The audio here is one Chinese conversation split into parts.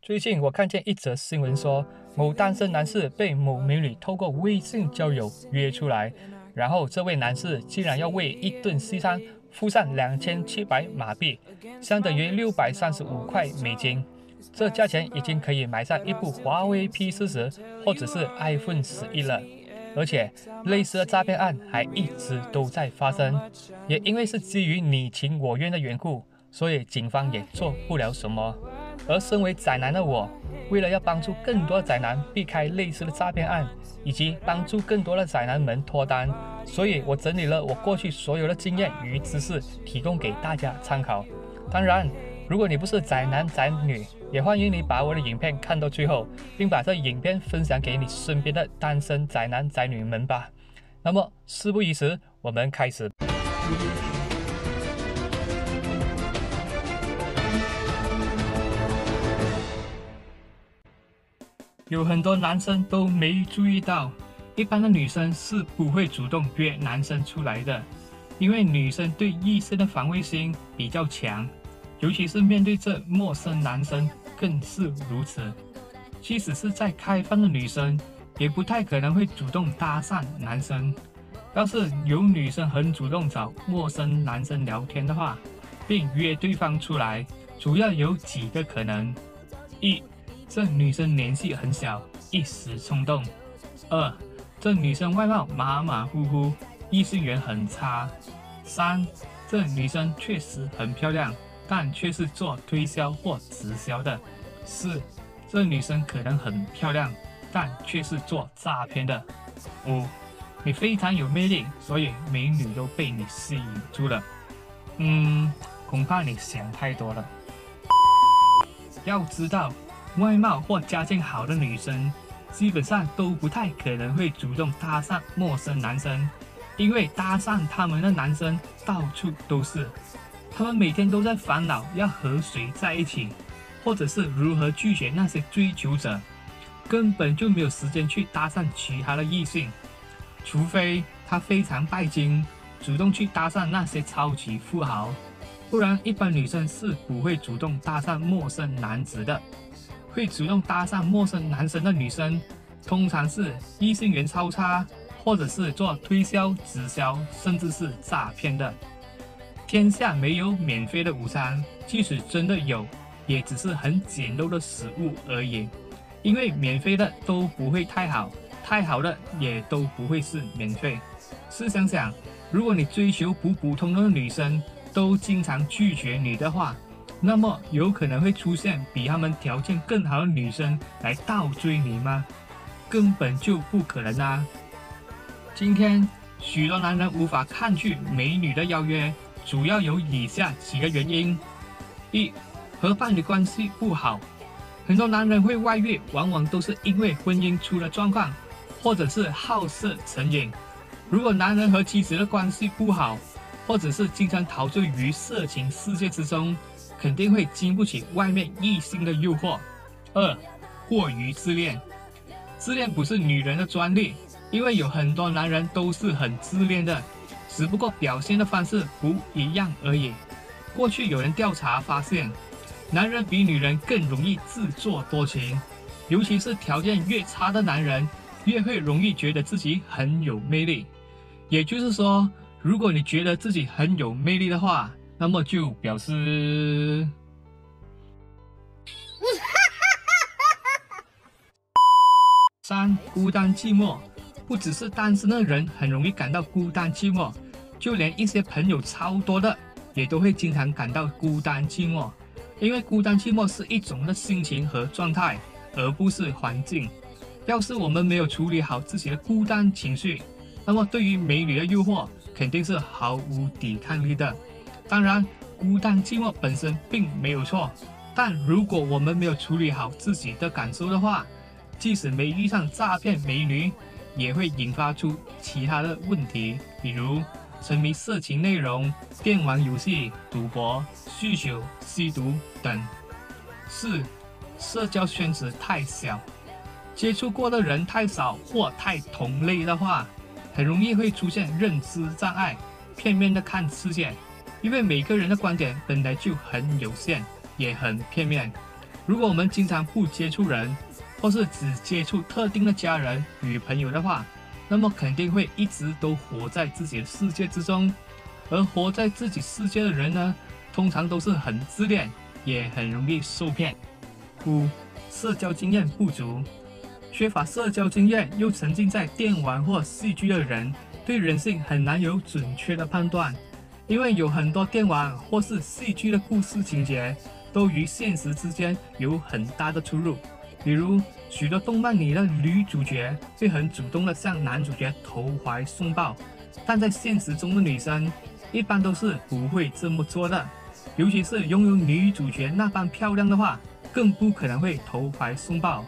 最近我看见一则新闻说，某单身男士被某美女透过微信交友约出来，然后这位男士竟然要为一顿西餐付上2700马币，相等于635块美金。这价钱已经可以买上一部华为 P40或者是 iPhone 11了。而且类似的诈骗案还一直都在发生，也因为是基于你情我愿的缘故，所以警方也做不了什么。而身为宅男的我，为了要帮助更多宅男避开类似的诈骗案，以及帮助更多的宅男们脱单，所以我整理了我过去所有的经验与知识，提供给大家参考。当然，如果你不是宅男宅女，也欢迎你把我的影片看到最后，并把这影片分享给你身边的单身宅男宅女们吧。那么事不宜迟，我们开始。有很多男生都没注意到，一般的女生是不会主动约男生出来的，因为女生对异性的防卫心比较强，尤其是面对这陌生男生更是如此。即使是在开放的女生，也不太可能会主动搭讪男生。要是有女生很主动找陌生男生聊天的话，并约对方出来，主要有几个可能：一，这女生年纪很小，一时冲动；二，这女生外貌马马虎虎，异性缘很差；三，这女生确实很漂亮，但却是做推销或直销的；四，这女生可能很漂亮，但却是做诈骗的；五，你非常有魅力，所以美女都被你吸引住了。恐怕你想太多了。要知道，外貌或家境好的女生，基本上都不太可能会主动搭讪陌生男生，因为搭讪他们的男生到处都是，他们每天都在烦恼要和谁在一起，或者是如何拒绝那些追求者，根本就没有时间去搭讪其他的异性，除非他非常拜金，主动去搭讪那些超级富豪，不然一般女生是不会主动搭讪陌生男子的。会主动搭讪陌生男生的女生，通常是异性缘超差，或者是做推销、直销，甚至是诈骗的。天下没有免费的午餐，即使真的有，也只是很简陋的食物而已。因为免费的都不会太好，太好的也都不会是免费。试想想，如果你追求普普通通的女生都经常拒绝你的话，那么有可能会出现比他们条件更好的女生来倒追你吗？根本就不可能啊！今天许多男人无法抗拒美女的邀约，主要有以下几个原因：一，和伴侣关系不好。很多男人会外遇，往往都是因为婚姻出了状况，或者是好色成瘾。如果男人和妻子的关系不好，或者是经常陶醉于色情世界之中，肯定会经不起外面异性的诱惑。二，过于自恋。自恋不是女人的专利，因为有很多男人都是很自恋的，只不过表现的方式不一样而已。过去有人调查发现，男人比女人更容易自作多情，尤其是条件越差的男人，越会容易觉得自己很有魅力。也就是说，如果你觉得自己很有魅力的话，那么就表示三，孤单寂寞。不只是单身的人很容易感到孤单寂寞，就连一些朋友超多的也都会经常感到孤单寂寞。因为孤单寂寞是一种的心情和状态，而不是环境。要是我们没有处理好自己的孤单情绪，那么对于美女的诱惑肯定是毫无抵抗力的。当然，孤单寂寞本身并没有错，但如果我们没有处理好自己的感受的话，即使没遇上诈骗美女，也会引发出其他的问题，比如沉迷色情内容、电玩游戏、赌博、酗酒、吸毒等。四，社交圈子太小，接触过的人太少或太同类的话，很容易会出现认知障碍，片面的看世界。因为每个人的观点本来就很有限，也很片面，如果我们经常不接触人，或是只接触特定的家人与朋友的话，那么肯定会一直都活在自己的世界之中。而活在自己世界的人呢，通常都是很自恋，也很容易受骗。5. 社交经验不足。缺乏社交经验又沉浸在电玩或戏剧的人，对人性很难有准确的判断，因为有很多电玩或是戏剧的故事情节都与现实之间有很大的出入。比如许多动漫里的女主角会很主动地向男主角投怀送抱，但在现实中的女生一般都是不会这么做的，尤其是拥有女主角那般漂亮的话，更不可能会投怀送抱。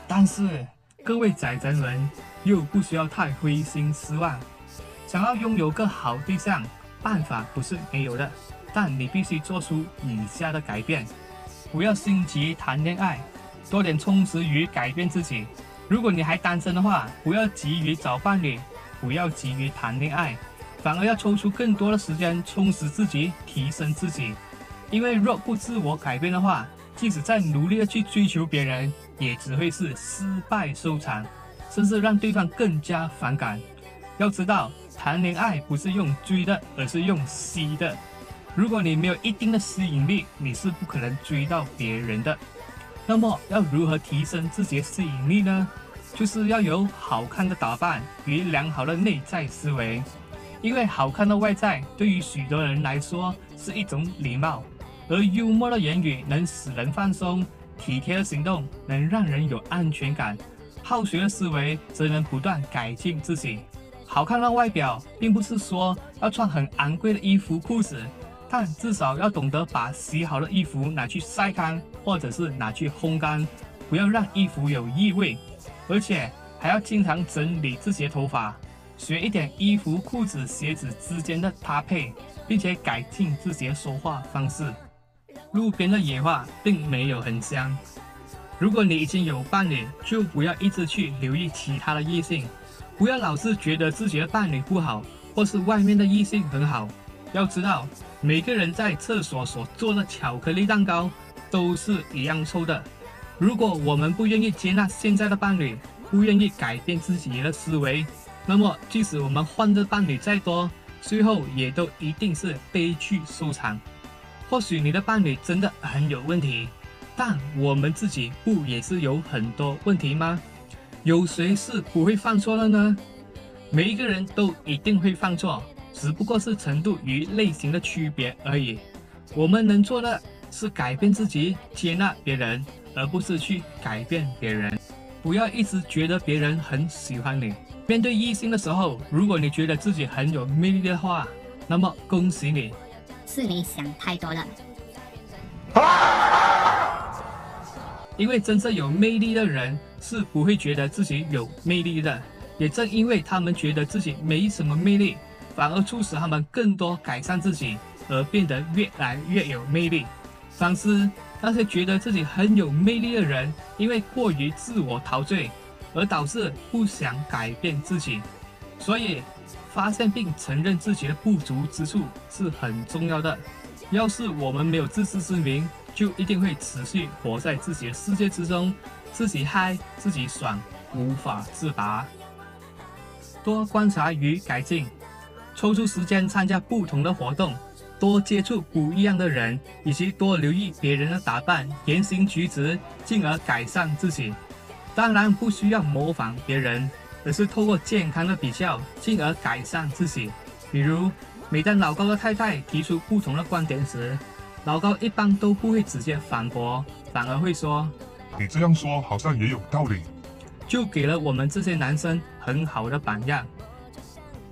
但是各位宅宅们又不需要太灰心失望，想要拥有个好对象，办法不是没有的，但你必须做出以下的改变。不要心急谈恋爱，多点充实于改变自己。如果你还单身的话，不要急于找伴侣，不要急于谈恋爱，反而要抽出更多的时间充实自己，提升自己。因为若不自我改变的话，即使再努力的去追求别人，也只会是失败收场，甚至让对方更加反感。要知道，谈恋爱不是用追的，而是用吸的。如果你没有一定的吸引力，你是不可能追到别人的。那么要如何提升自己的吸引力呢？就是要有好看的打扮与良好的内在思维。因为好看的外在对于许多人来说是一种礼貌，而幽默的言语能使人放松，体贴的行动能让人有安全感，好学的思维则能不断改进自己。好看的外表并不是说要穿很昂贵的衣服裤子，但至少要懂得把洗好的衣服拿去晒干，或者是拿去烘干，不要让衣服有异味。而且还要经常整理自己的头发，学一点衣服、裤子、鞋子之间的搭配，并且改进自己的说话方式。路边的野花并没有很香。如果你已经有伴侣，就不要一直去留意其他的异性，不要老是觉得自己的伴侣不好，或是外面的异性很好。要知道，每个人在厕所所做的巧克力蛋糕都是一样臭的。如果我们不愿意接纳现在的伴侣，不愿意改变自己的思维，那么即使我们换的伴侣再多，最后也都一定是悲剧收场。或许你的伴侣真的很有问题，但我们自己不也是有很多问题吗？有谁是不会犯错的呢？每一个人都一定会犯错，只不过是程度与类型的区别而已。我们能做的是改变自己，接纳别人，而不是去改变别人。不要一直觉得别人很喜欢你。面对异性的时候，如果你觉得自己很有魅力的话，那么恭喜你，是你想太多了。因为真正有魅力的人是不会觉得自己有魅力的，也正因为他们觉得自己没什么魅力，反而促使他们更多改善自己，而变得越来越有魅力。反之，那些觉得自己很有魅力的人，因为过于自我陶醉，而导致不想改变自己。所以，发现并承认自己的不足之处是很重要的。要是我们没有自知之明，就一定会持续活在自己的世界之中，自己嗨，自己爽，无法自拔。多观察与改进，抽出时间参加不同的活动，多接触不一样的人，以及多留意别人的打扮、言行举止，进而改善自己。当然不需要模仿别人，而是透过健康的比较，进而改善自己。比如，每当老高的太太提出不同的观点时，老高一般都不会直接反驳，反而会说：“你这样说好像也有道理。”就给了我们这些男生很好的榜样。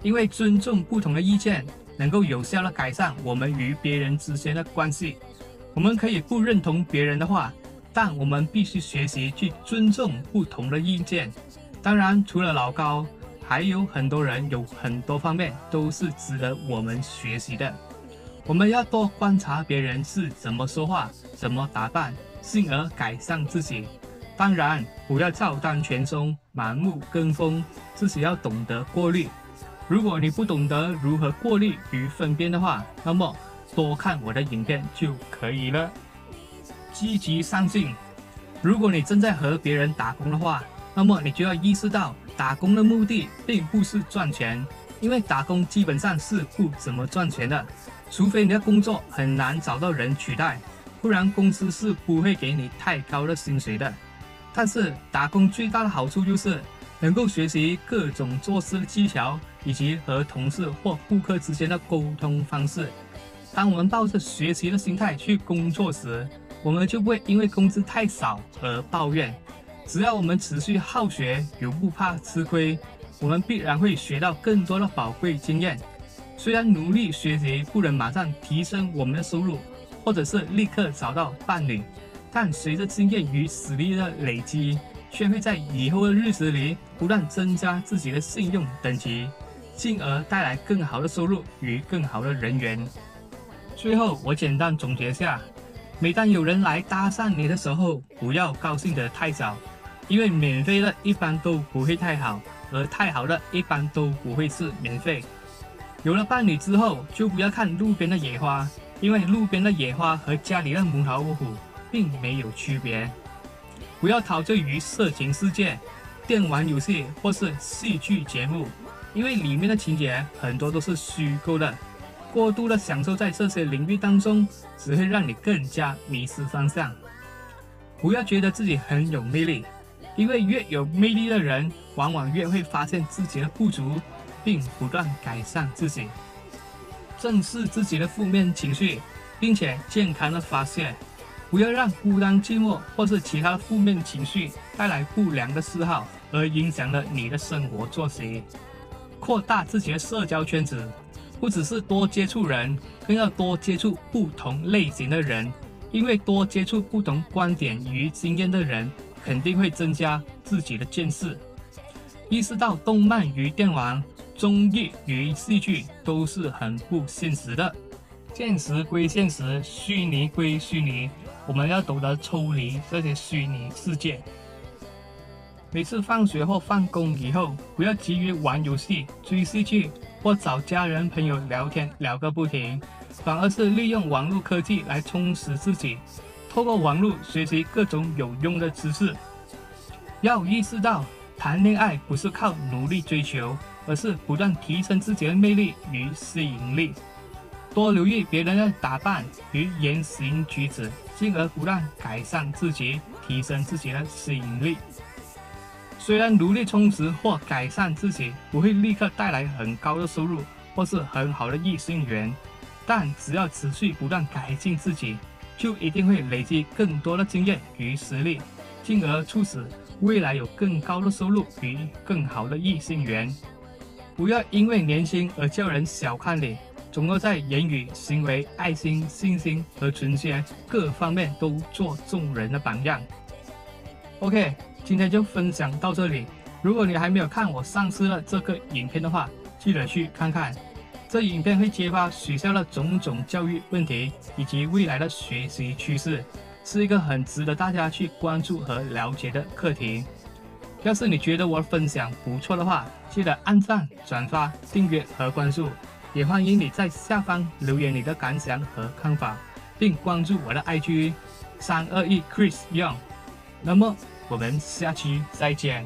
因为尊重不同的意见，能够有效地改善我们与别人之间的关系。我们可以不认同别人的话，但我们必须学习去尊重不同的意见。当然，除了老高，还有很多人有很多方面都是值得我们学习的。我们要多观察别人是怎么说话、怎么打扮，进而改善自己。当然，不要照单全收、盲目跟风，自己要懂得过滤。如果你不懂得如何过滤与分辨的话，那么多看我的影片就可以了。积极上进。如果你正在和别人打工的话，那么你就要意识到，打工的目的并不是赚钱，因为打工基本上是不怎么赚钱的，除非你的工作很难找到人取代，不然公司是不会给你太高的薪水的。但是打工最大的好处就是能够学习各种做事的技巧，以及和同事或顾客之间的沟通方式。当我们抱着学习的心态去工作时，我们就不会因为工资太少而抱怨。只要我们持续好学，永不怕吃亏，我们必然会学到更多的宝贵经验。虽然努力学习不能马上提升我们的收入，或者是立刻找到伴侣，但随着经验与实力的累积，却会在以后的日子里不断增加自己的信用等级，进而带来更好的收入与更好的人缘。最后，我简单总结下，每当有人来搭讪你的时候，不要高兴得太早，因为免费的一般都不会太好，而太好的一般都不会是免费。有了伴侣之后，就不要看路边的野花，因为路边的野花和家里的母老虎并没有区别。不要陶醉于色情世界、电玩游戏或是戏剧节目，因为里面的情节很多都是虚构的。过度的享受在这些领域当中，只会让你更加迷失方向。不要觉得自己很有魅力，因为越有魅力的人，往往越会发现自己的不足，并不断改善自己。正视自己的负面情绪，并且健康的发泄，不要让孤单寂寞或是其他负面情绪带来不良的嗜好，而影响了你的生活作息。扩大自己的社交圈子，不只是多接触人，更要多接触不同类型的人，因为多接触不同观点与经验的人，肯定会增加自己的见识。意识到动漫与电玩、综艺与戏剧都是很不现实的，现实归现实，虚拟归虚拟，我们要懂得抽离这些虚拟世界。每次放学或放工以后，不要急于玩游戏、追戏剧或找家人朋友聊天聊个不停，反而是利用网络科技来充实自己，透过网络学习各种有用的知识。要意识到，谈恋爱不是靠努力追求，而是不断提升自己的魅力与吸引力。多留意别人的打扮与言行举止，进而不断改善自己，提升自己的吸引力。虽然努力充实或改善自己不会立刻带来很高的收入或是很好的异性缘，但只要持续不断改进自己，就一定会累积更多的经验与实力，进而促使未来有更高的收入与更好的异性缘。不要因为年轻而叫人小看你，总要在言语、行为、爱心、信心和纯洁各方面都做众人的榜样。OK， 今天就分享到这里。如果你还没有看我上次的这个影片的话，记得去看看。这影片会揭发学校的种种教育问题以及未来的学习趋势，是一个很值得大家去关注和了解的课题。要是你觉得我的分享不错的话，记得按赞、转发、订阅和关注，也欢迎你在下方留言你的感想和看法，并关注我的 IG 321 Chris Young。那么我们下期再见。